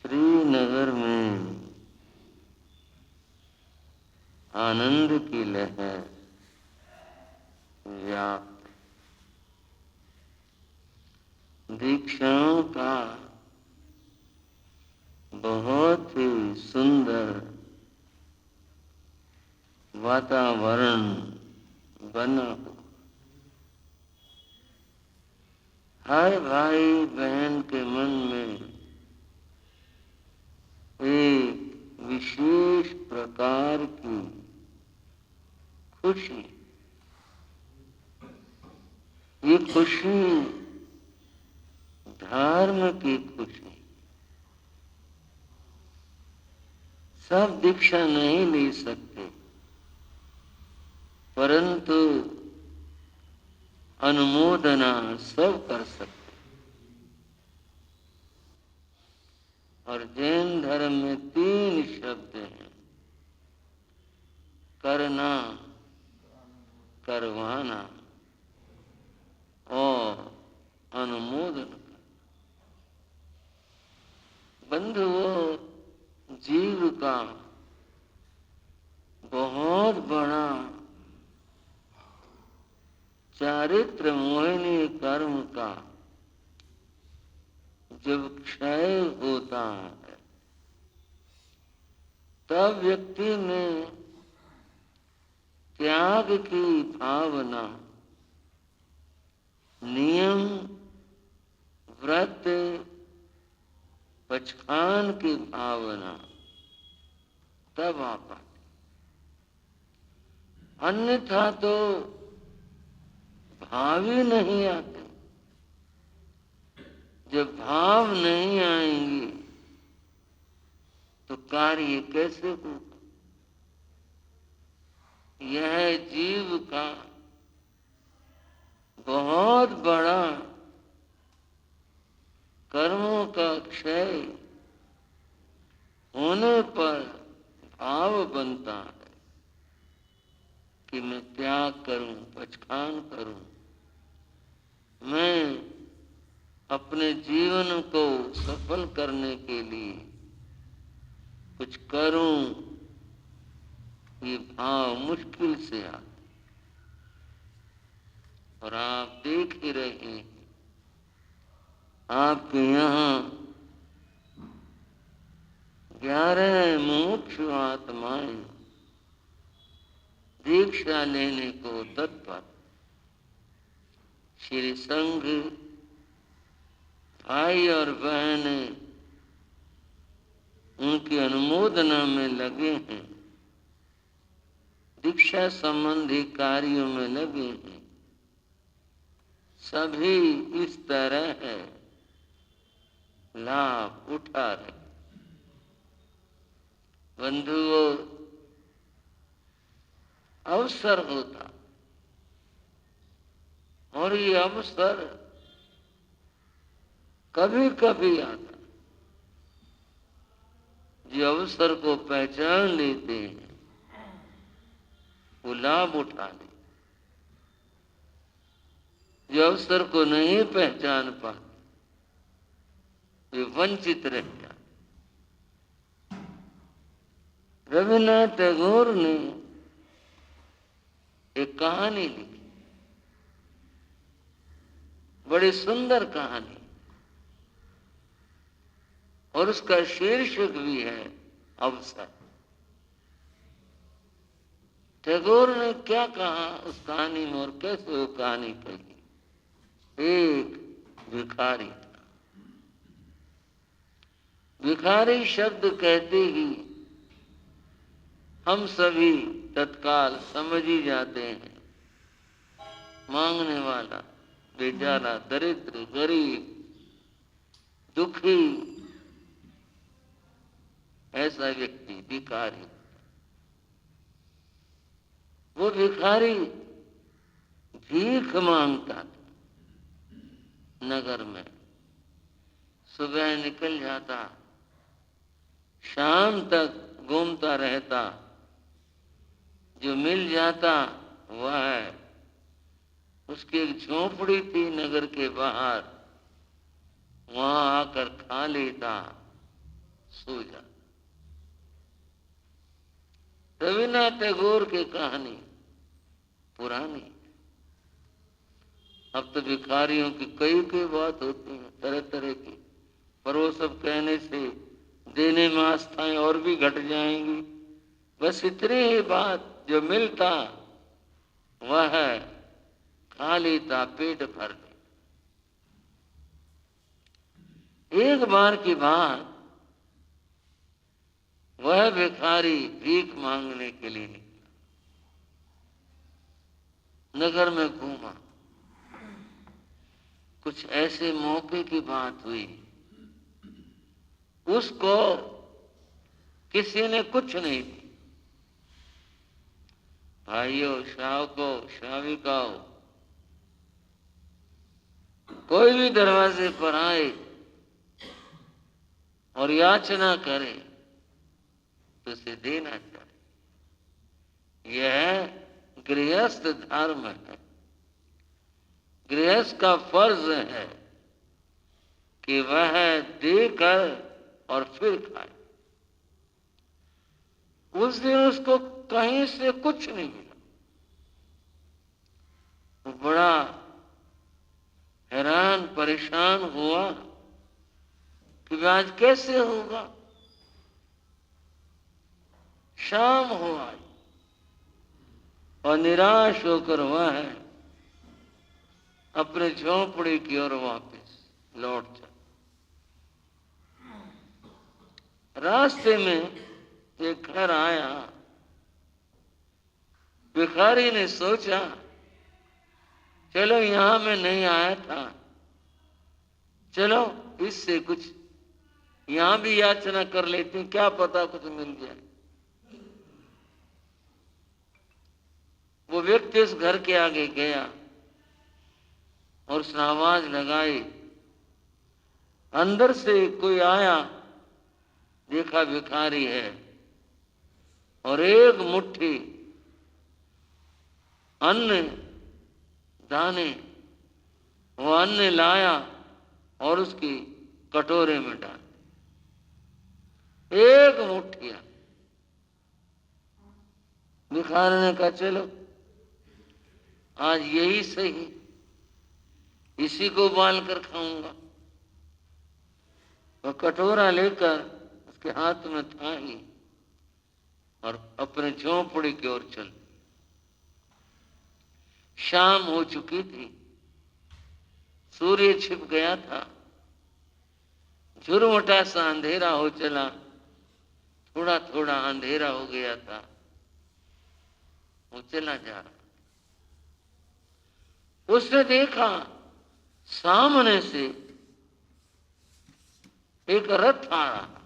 श्रीनगर में आनंद की लहर व्याप्त, दीक्षाओं का बहुत ही सुंदर वातावरण बना। हर भाई बहन के मन में एक विशेष प्रकार की खुशी, ये खुशी धर्म की खुशी। सब दीक्षा नहीं ले सकते, परंतु अनुमोदना सब कर सकते। और जैन धर्म में 3 शब्द हैं: करना, करवाना और अनुमोदन। बंधुओं, जीव का बहुत बड़ा चारित्र मोहिनी कर्म का जब क्षय होता है, तब व्यक्ति में त्याग की भावना, नियम, व्रत, पचखान की भावना तब आ पाती। अन्यथा तो भाव ही नहीं आते। जब भाव नहीं आएंगे तो कार्य कैसे होगा? यह जीव का बहुत बड़ा कर्मों का क्षय होने पर भाव बनता है कि मैं त्याग करूं, पचखान करूं, मैं अपने जीवन को सफल करने के लिए कुछ करूं। ये भाव मुश्किल से आता। और आप देख ही रहे हैं, आपके यहाँ 11 मुमुक्षु आत्माएं दीक्षा लेने को तत्पर। श्री संघ भाई और बहनें उनकी अनुमोदना में लगे हैं, दीक्षा संबंधी कार्यों में लगे हैं। सभी इस तरह लाभ उठा रहे। बंधुओं, अवसर होता, और ये अवसर कभी कभी आता। जो अवसर को पहचान लेते हैं वो लाभ उठा ले। जो अवसर को नहीं पहचान पाते वे वंचित रह जाते। रविन्द्रनाथ टैगोर ने एक कहानी लिखी, बड़ी सुंदर कहानी, और उसका शीर्षक भी है अवसर। टैगोर ने क्या कहा उस कहानी में और कैसे वो कहानी कही? एक भिखारी था। भिखारी शब्द कहते ही हम सभी तत्काल समझ ही जाते हैं, मांगने वाला, बेचारा, दरिद्र, गरीब, दुखी, ऐसा व्यक्ति भिखारी। वो भिखारी भीख मांगता था नगर में। सुबह निकल जाता, शाम तक घूमता रहता, जो मिल जाता वह, उसकी एक झोपड़ी थी नगर के बाहर, वहां आकर खा लेता सो जा। रविन्द्रनाथ टैगोर की कहानी पुरानी, अब तो भिखारियों की कई कई बात होती है तरह तरह की, पर वो सब कहने से देने में आस्थाएं और भी घट जाएंगी। बस इतनी ही बात, जो मिलता वह खाली था पेट भरने। एक बार की बात, वह भिखारी भीख मांगने के लिए निकला, नगर में घूमा। कुछ ऐसे मौके की बात हुई, उसको किसी ने कुछ नहीं दी। भाइयों, श्रावकों, श्राविकाओं, कोई भी दरवाजे पर आए और याचना करे तो उसे देना चाहिए। यह गृहस्थ धर्म है। गृहस्थ का फर्ज है कि वह देकर और फिर खाए। उस दिन उसको कहीं से कुछ नहीं मिला। वो बड़ा हैरान परेशान हुआ कि आज कैसे होगा। शाम हो आई और निराश होकर वह अपने झोंपड़ी की ओर वापस लौट चला। रास्ते में एक घर आया। भिखारी ने सोचा, चलो यहां मैं नहीं आया था, चलो इससे कुछ यहां भी याचना कर लेती हूं, क्या पता कुछ मिल जाए। वो व्यक्ति उस घर के आगे गया और उसने आवाज लगाई। अंदर से कोई आया, देखा भिखारी है और एक मुट्ठी अन्न दाने, वो अन्न लाया और उसकी कटोरे में डाल, एक मुट्ठिया। भिखारी ने कहा, चलो आज यही सही, इसी को उबाल कर खाऊंगा। वह कटोरा लेकर उसके हाथ में था ही और अपने झोंपड़ी की ओर चल। शाम हो चुकी थी, सूर्य छिप गया था, झुरमुटा सा अंधेरा हो चला, थोड़ा थोड़ा अंधेरा हो गया था। वो चला जा रहा, उसने देखा सामने से एक रथ आ रहा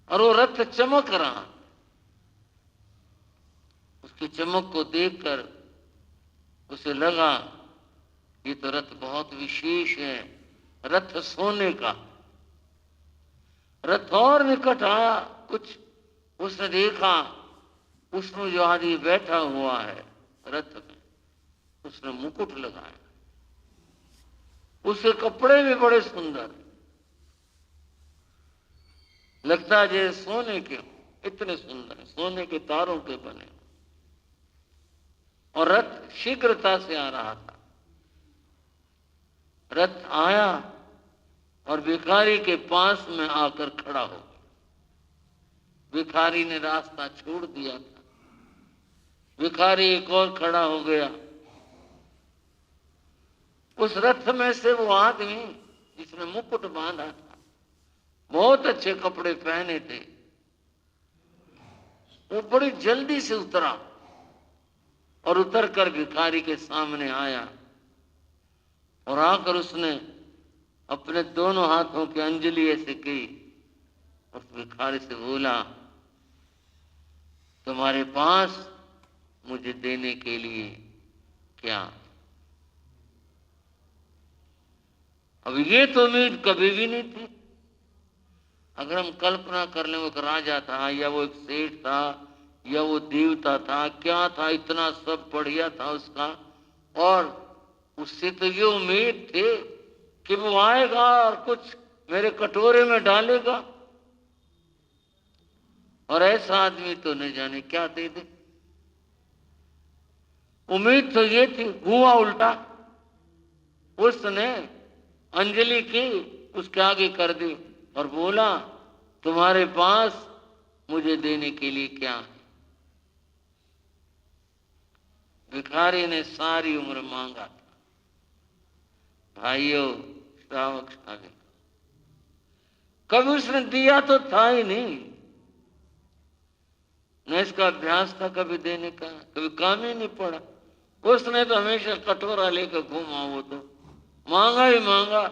और वो रथ चमक रहा। उसकी चमक को देखकर उसे लगा ये तो रथ बहुत विशेष है, रथ सोने का। रथ और निकट आया, कुछ उसने देखा, उसमें जो आदमी बैठा हुआ है रथ में, उसने मुकुट लगाया, उसके कपड़े भी बड़े सुंदर, लगता है जैसे सोने के, इतने सुंदर, सोने के तारों के बने। और रथ शीघ्रता से आ रहा था। रथ आया और भिखारी के पास में आकर खड़ा हो गया। भिखारी ने रास्ता छोड़ दिया था। भिखारी एक और खड़ा हो गया। उस रथ में से वो आदमी जिसने मुकुट बांधा था, बहुत अच्छे कपड़े पहने थे, वो बड़ी जल्दी से उतरा और उतरकर भिखारी के सामने आया और आकर उसने अपने दोनों हाथों की अंजलि ऐसे की और भिखारी से बोला, तुम्हारे पास मुझे देने के लिए क्या? अब ये तो उम्मीद कभी भी नहीं थी। अगर हम कल्पना कर लें वो एक राजा था या वो एक सेठ था या वो देवता था, क्या था, इतना सब बढ़िया था उसका, और उससे तो ये उम्मीद थे कि वो आएगा और कुछ मेरे कटोरे में डालेगा, और ऐसा आदमी तो नहीं जाने क्या दे दे। उम्मीद तो ये थी, हुआ उल्टा। उसने अंजलि की, उसके आगे कर दी और बोला, तुम्हारे पास मुझे देने के लिए क्या है? भिखारी ने सारी उम्र मांगा था। भाइयों, श्रावक श्राविक, कभी उसने दिया तो था ही नहीं, न इसका अभ्यास था कभी देने का, कभी काम ही नहीं पड़ा। उसने तो हमेशा कटोरा लेकर घूमा, वो तो मांगा ही मांगा।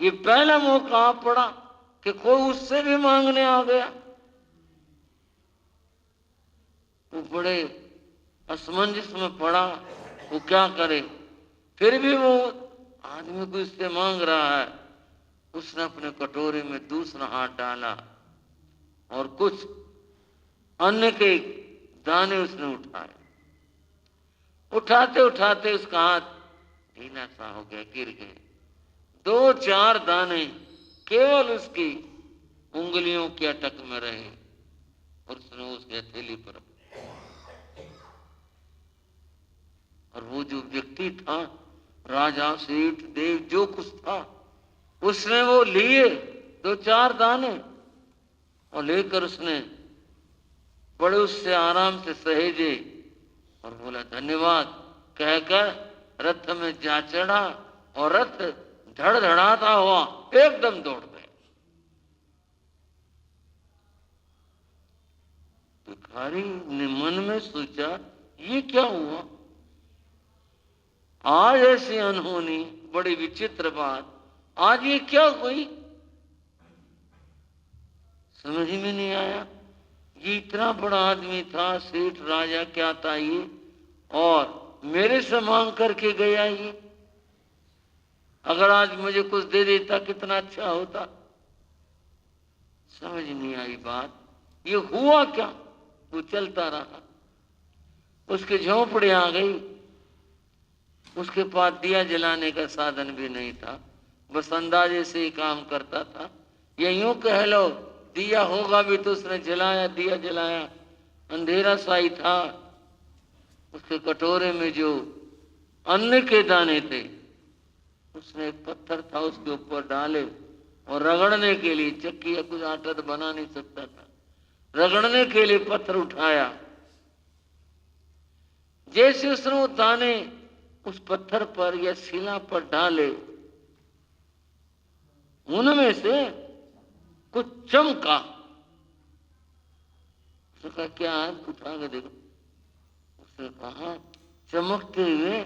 ये पहला मौका आ पड़ा कि कोई उससे भी मांगने आ गया। वो बड़े असमंजस में पड़ा, वो क्या करे। फिर भी वो आदमी को इससे मांग रहा है। उसने अपने कटोरे में दूसरा हाथ डाला और कुछ अन्न के दाने उसने उठाए। उठाते उठाते उसका हाथ ढीला सा हो गया, गिर गए। 2-4 दाने केवल उसकी उंगलियों के अटक में रहे और उसने उसकी हथेली पर, और वो जो व्यक्ति था, राजा, सेठ, देव, जो कुछ था, उसने वो लिए 2-4 दाने और लेकर उसने बड़े उससे आराम से सहेजे और बोला धन्यवाद कहकर रथ में जा चढ़ा और रथ धड़धड़ाता हुआ एकदम दौड़ गए। भिखारी ने मन में सोचा, ये क्या हुआ आज? ऐसी अनहोनी, बड़ी विचित्र बात, आज ये क्या हुई? समझ में नहीं आया। ये इतना बड़ा आदमी था, सेठ राजा क्या था ये, और मेरे से मांग करके गया ये। अगर आज मुझे कुछ दे देता कितना अच्छा होता। समझ नहीं आई बात, ये हुआ क्या? वो चलता रहा, उसकी झोंपड़ी आ गई। उसके पास दिया जलाने का साधन भी नहीं था, बस अंदाजे से ही काम करता था। या यूं कह लो, दिया होगा भी तो उसने जलाया, दिया जलाया, अंधेरा सा ही था। उसके कटोरे में जो अन्न के दाने थे, उसने एक पत्थर था उसके ऊपर डाले और रगड़ने के लिए, चक्की या कुछ आटा तो बना नहीं सकता था, रगड़ने के लिए पत्थर उठाया। जैसे उसने वो दाने उस पत्थर पर या शिला पर डाले, उनमें से कुछ चमका। उसने कहा क्या है? उठा के देखो। उसने कहा चमकते हुए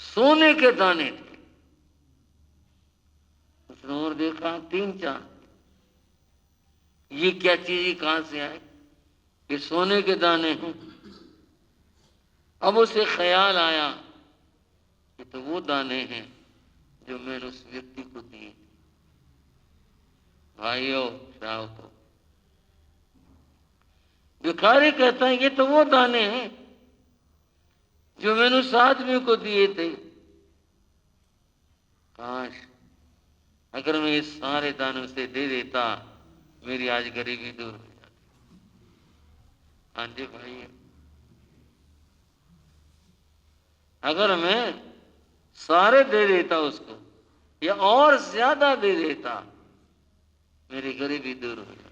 सोने के दाने थे। उसने और देखा 3-4। ये क्या चीज, कहां से आए? ये सोने के दाने हैं। अब उसे ख्याल आया कि तो वो दाने हैं जो मैंने उस व्यक्ति को दिए। भाइयों, श्रावकों, भिखारी कहता है ये तो वो दाने हैं जो मैंने उस आदमी को दिए थे। काश अगर मैं ये सारे दाने उसे दे देता, मेरी आज गरीबी दूर हो जाती। हाँ जी भाई, अगर मैं सारे दे देता उसको या और ज्यादा दे देता, मेरी गरीबी दूर हो जाती।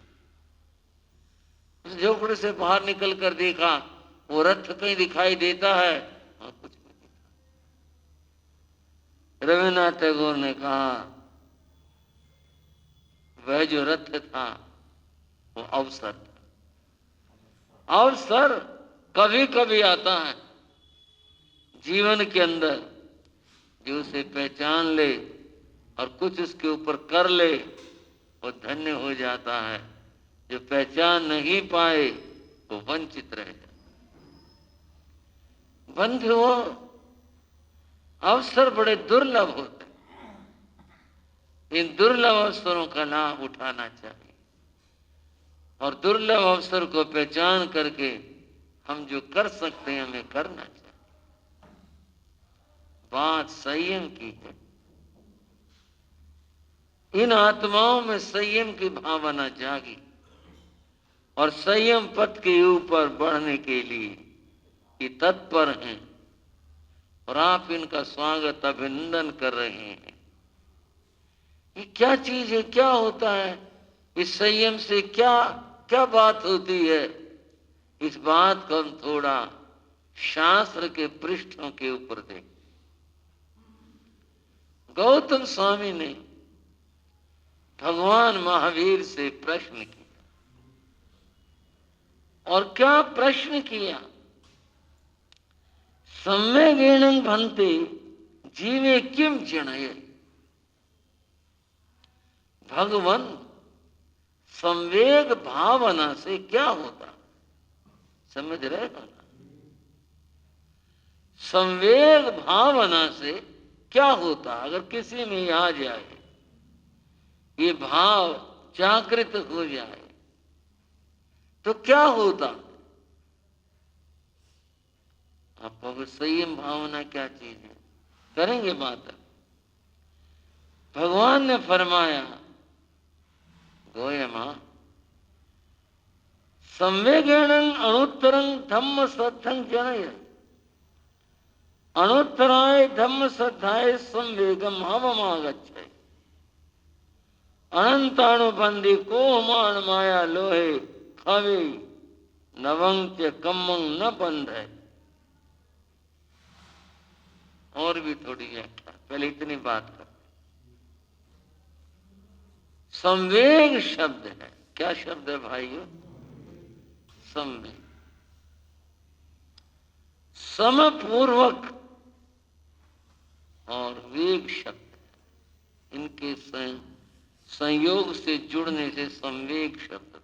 उस झोपड़े से बाहर निकल कर देखा, वो रथ कहीं दिखाई देता है? हाँ, कुछ नहीं दिखा। रविन्द्रनाथ टैगोर ने कहा, वह जो रथ था वो अवसर था। अवसर कभी कभी आता है जीवन के अंदर, जो उसे पहचान ले और कुछ उसके ऊपर कर ले, वो धन्य हो जाता है। जो पहचान नहीं पाए वो वंचित रह जाता। बंधुओं, अवसर बड़े दुर्लभ होते हैं। इन दुर्लभ अवसरों का लाभ उठाना चाहिए और दुर्लभ अवसर को पहचान करके हम जो कर सकते हैं हमें करना चाहिए। बात संयम की है, इन आत्माओं में संयम की भावना जागी और संयम पथ के ऊपर बढ़ने के लिए ये तत्पर हैं और आप इनका स्वागत अभिनंदन कर रहे हैं। ये क्या चीज है, क्या होता है, इस संयम से क्या क्या बात होती है, इस बात को हम थोड़ा शास्त्र के पृष्ठों के ऊपर देखें। गौतम स्वामी ने भगवान महावीर से प्रश्न किया और क्या प्रश्न किया? सम्यगेण भन्ते जीवे किम जनय। भगवान संवेग भावना से क्या होता, समझ रहे हो ना? संवेग भावना से क्या होता? अगर किसी में आ जाए, ये भाव जागृत हो जाए तो क्या होता? आपको संयम भावना क्या चीज है, करेंगे बात। भगवान ने फरमाया, गोयमा संवेगेण अणुत्तरं धम्म श्रद्धं जनय। अणुत्तराय धम्म श्रद्धाय संवेगम हवमागच्छय। अनंतानुबंधी कोहमान माया लोहे खवे नवंत्य कम्मं न बंध है। और भी थोड़ी व्याख्या, पहले इतनी बात कर। संवेग शब्द है, क्या शब्द है भाइयों? संवेग, समपूर्वक और वेग शब्द, इनके संयोग से जुड़ने से संवेग शब्द।